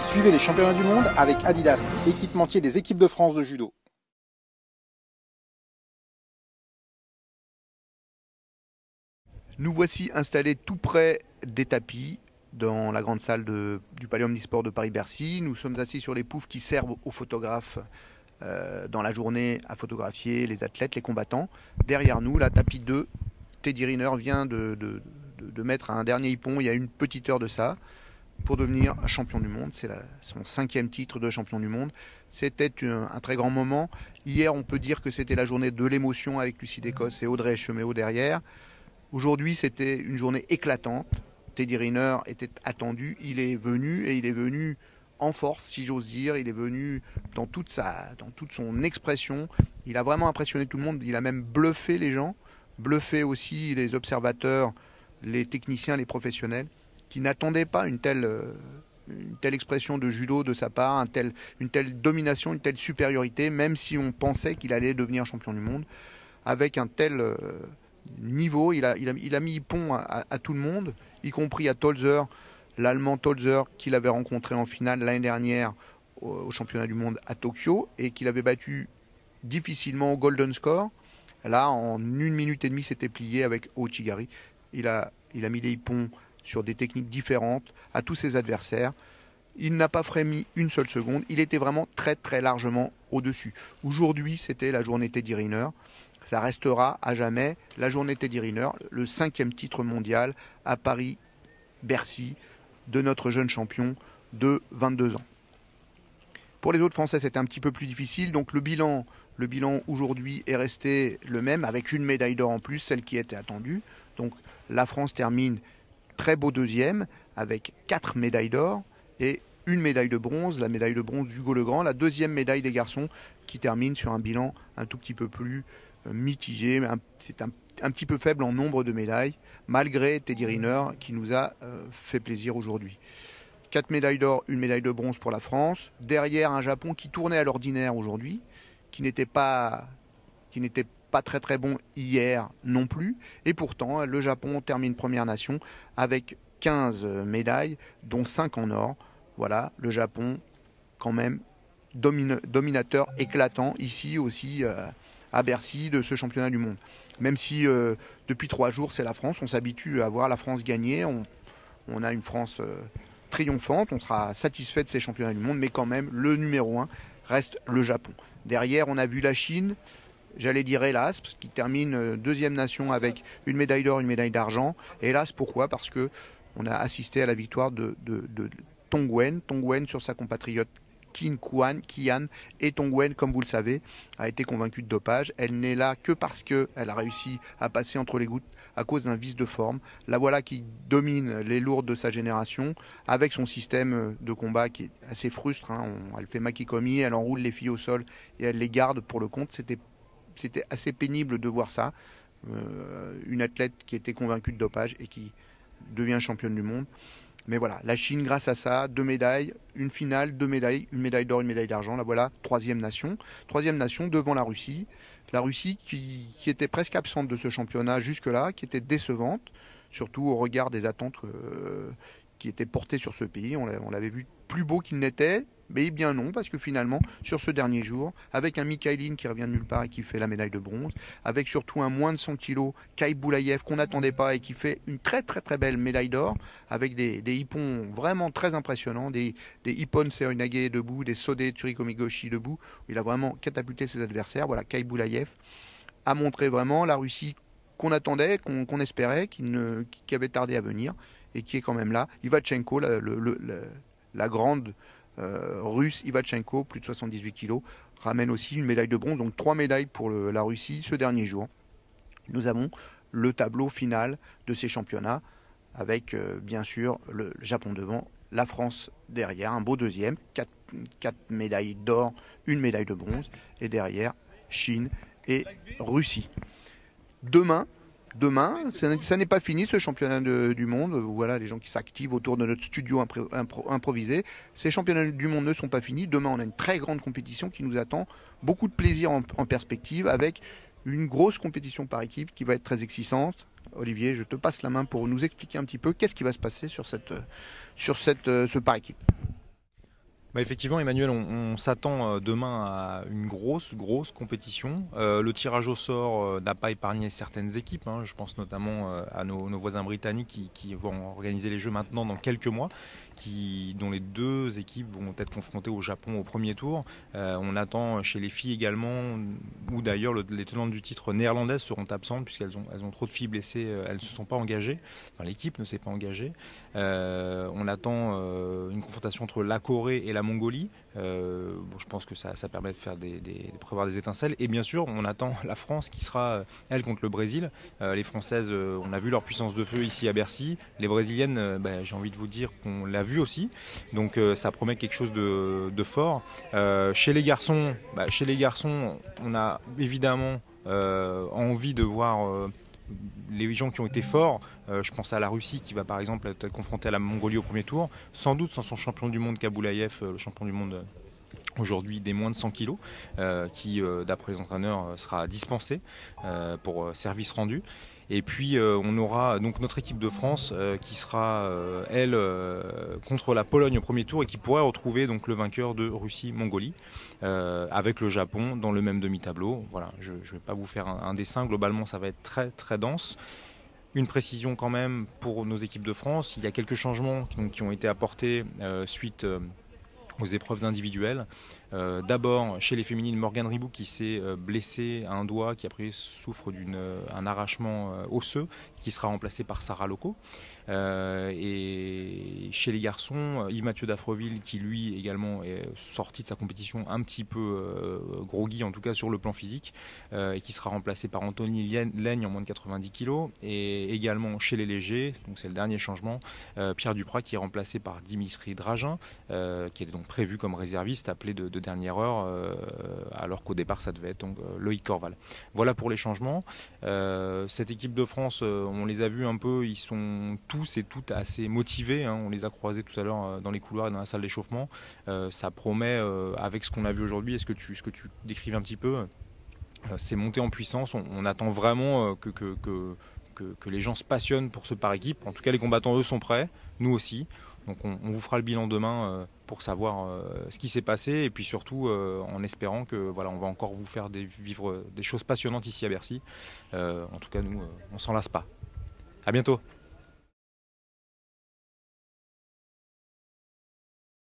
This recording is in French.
Suivez les championnats du monde avec Adidas, équipementier des équipes de France de judo. Nous voici installés tout près des tapis dans la grande salle du Palais Omnisport de Paris-Bercy. Nous sommes assis sur les poufs qui servent aux photographes dans la journée à photographier les athlètes, les combattants. Derrière nous, la tapis 2, Teddy Riner vient de mettre un dernier hippon il y a une petite heure de ça pour devenir champion du monde. C'est son 5e titre de champion du monde. C'était un très grand moment. Hier, on peut dire que c'était la journée de l'émotion avec Lucie Descosses et Audrey Cheméo derrière. Aujourd'hui, c'était une journée éclatante. Teddy Riner était attendu. Il est venu et il est venu en force, si j'ose dire. Il est venu dans toute son expression. Il a vraiment impressionné tout le monde. Il a même bluffé les gens, bluffé aussi les observateurs, les techniciens, les professionnels, qui n'attendaient pas une telle expression de judo de sa part, une telle domination, une telle supériorité, même si on pensait qu'il allait devenir champion du monde. Avec un tel niveau, il a mis pont à tout le monde, y compris à Tolzer, l'Allemand Tolzer qu'il avait rencontré en finale l'année dernière au championnat du monde à Tokyo et qu'il avait battu difficilement au Golden Score. Là, en 1 minute et demie, c'était plié avec Ouchigari. Il a mis des hippons sur des techniques différentes à tous ses adversaires. Il n'a pas frémi une seule seconde. Il était vraiment très très largement au-dessus. Aujourd'hui, c'était la journée Teddy Riner. Ça restera à jamais la journée Teddy Riner, le 5e titre mondial à Paris-Bercy de notre jeune champion de 22 ans. Pour les autres Français, c'était un petit peu plus difficile. Donc le bilan aujourd'hui est resté le même, avec une médaille d'or en plus, celle qui était attendue. Donc la France termine très beau 2e, avec 4 médailles d'or et une médaille de bronze, la médaille de bronze d'Hugo Legrand, la 2e médaille des garçons qui termine sur un bilan un tout petit peu plus mitigé. C'est un petit peu faible en nombre de médailles, malgré Teddy Riner qui nous a fait plaisir aujourd'hui. 4 médailles d'or, une médaille de bronze pour la France. Derrière, un Japon qui tournait à l'ordinaire aujourd'hui, qui n'était pas très très bon hier non plus. Et pourtant, le Japon termine première nation avec 15 médailles, dont 5 en or. Voilà, le Japon, quand même, dominateur éclatant ici aussi à Bercy de ce championnat du monde. Même si depuis 3 jours, c'est la France. On s'habitue à voir la France gagner. On a une France triomphante. On sera satisfait de ces championnats du monde. Mais quand même, le numéro 1 reste le Japon. Derrière, on a vu la Chine. J'allais dire hélas, qui termine 2e nation avec une médaille d'or, une médaille d'argent. Hélas, pourquoi? Parce qu'on a assisté à la victoire de Tong Wen. Tong Wen sur sa compatriote Qian, et Tong Wen, comme vous le savez, a été convaincue de dopage. Elle n'est là que parce qu'elle a réussi à passer entre les gouttes à cause d'un vice de forme. La voilà qui domine les lourdes de sa génération avec son système de combat qui est assez frustre. Elle fait makikomi, elle enroule les filles au sol et elle les garde pour le compte. C'était assez pénible de voir ça. Une athlète qui était convaincue de dopage et qui devient championne du monde. Mais voilà, la Chine, grâce à ça, 2 médailles, une finale, 2 médailles, une médaille d'or, une médaille d'argent. La voilà, 3e nation. 3e nation devant la Russie. La Russie qui était presque absente de ce championnat jusque-là, qui était décevante, surtout au regard des attentes qui étaient portées sur ce pays. On l'avait vu plus beau qu'il n'était. Mais bien non, parce que finalement, sur ce dernier jour, avec un Mikhaïline qui revient de nulle part et qui fait la médaille de bronze, avec surtout un moins de 100 kg, Kai Boulayev, qu'on n'attendait pas et qui fait une très très très belle médaille d'or, avec des hippons vraiment très impressionnants, des Ippon Seoinage debout, des Sode Tsurikomigoshi debout, où il a vraiment catapulté ses adversaires. Voilà, Kai Boulayev a montré vraiment la Russie qu'on attendait, qu'on espérait, qui avait tardé à venir, et qui est quand même là. Ivachenko, la grande russe Ivachenko, plus de 78 kg, ramène aussi une médaille de bronze, donc 3 médailles pour la Russie ce dernier jour. Nous avons le tableau final de ces championnats avec bien sûr le Japon devant, la France derrière, un beau 2e, 4 médailles d'or, une médaille de bronze, et derrière Chine et Russie. Demain, ça n'est pas fini ce championnat du monde. Voilà les gens qui s'activent autour de notre studio improvisé. Ces championnats du monde ne sont pas finis. Demain, on a une très grande compétition qui nous attend. Beaucoup de plaisir en perspective avec une grosse compétition par équipe qui va être très excitante. Olivier, je te passe la main pour nous expliquer un petit peu qu'est-ce qui va se passer sur ce par équipe. Effectivement, Emmanuel, on s'attend demain à une grosse compétition. Le tirage au sort n'a pas épargné certaines équipes, hein. Je pense notamment à nos voisins britanniques qui vont organiser les Jeux maintenant dans quelques mois, dont les deux équipes vont être confrontées au Japon au premier tour. On attend chez les filles également, où d'ailleurs les tenantes du titre néerlandaises seront absentes puisqu'elles ont trop de filles blessées, elles ne se sont pas engagées, enfin, l'équipe ne s'est pas engagée. On attend une confrontation entre la Corée et la Mongolie. Je pense que ça permet de prévoir des étincelles. Et bien sûr, on attend la France qui sera, elle, contre le Brésil. Les Françaises, on a vu leur puissance de feu ici à Bercy. Les Brésiliennes, j'ai envie de vous dire qu'on l'a vu aussi. Donc ça promet quelque chose de fort. Chez les garçons, on a évidemment envie de voir les gens qui ont été forts. Je pense à la Russie qui va par exemple être confrontée à la Mongolie au premier tour, sans doute sans son champion du monde Kaboulayev, le champion du monde aujourd'hui des moins de 100 kg, qui d'après les entraîneurs sera dispensé pour service rendu. Et puis on aura donc notre équipe de France qui sera elle contre la Pologne au premier tour et qui pourrait retrouver donc le vainqueur de Russie-Mongolie avec le Japon dans le même demi-tableau. Voilà, je ne vais pas vous faire un dessin, globalement ça va être très dense. Une précision quand même pour nos équipes de France, il y a quelques changements qui ont été apportés suite aux épreuves individuelles. D'abord, chez les féminines, Morgane Ribou qui s'est blessée à un doigt, qui après souffre d'un arrachement osseux, qui sera remplacé par Sarah Loco. Et chez les garçons, Yves-Mathieu Dafreville qui lui également est sorti de sa compétition un petit peu groggy, en tout cas sur le plan physique, et qui sera remplacé par Anthony Laigne en moins de 90 kg. Et également chez les légers, donc c'est le dernier changement, Pierre Duprat qui est remplacé par Dimitri Dragin, qui est donc prévu comme réserviste, appelé de dernière heure, alors qu'au départ ça devait être donc Loïc Corval. Voilà pour les changements. Cette équipe de France, on les a vus un peu, ils sont tous et toutes assez motivés, hein. On les a croisés tout à l'heure dans les couloirs et dans la salle d'échauffement. Ça promet, avec ce qu'on a vu aujourd'hui, est-ce que tu décrives un petit peu, c'est monté en puissance. On attend vraiment que les gens se passionnent pour ce par équipe. En tout cas, les combattants, eux, sont prêts, nous aussi. Donc on vous fera le bilan demain pour savoir ce qui s'est passé et puis surtout en espérant que voilà, on va encore vous faire vivre des choses passionnantes ici à Bercy. En tout cas, nous, on s'en lasse pas. À bientôt.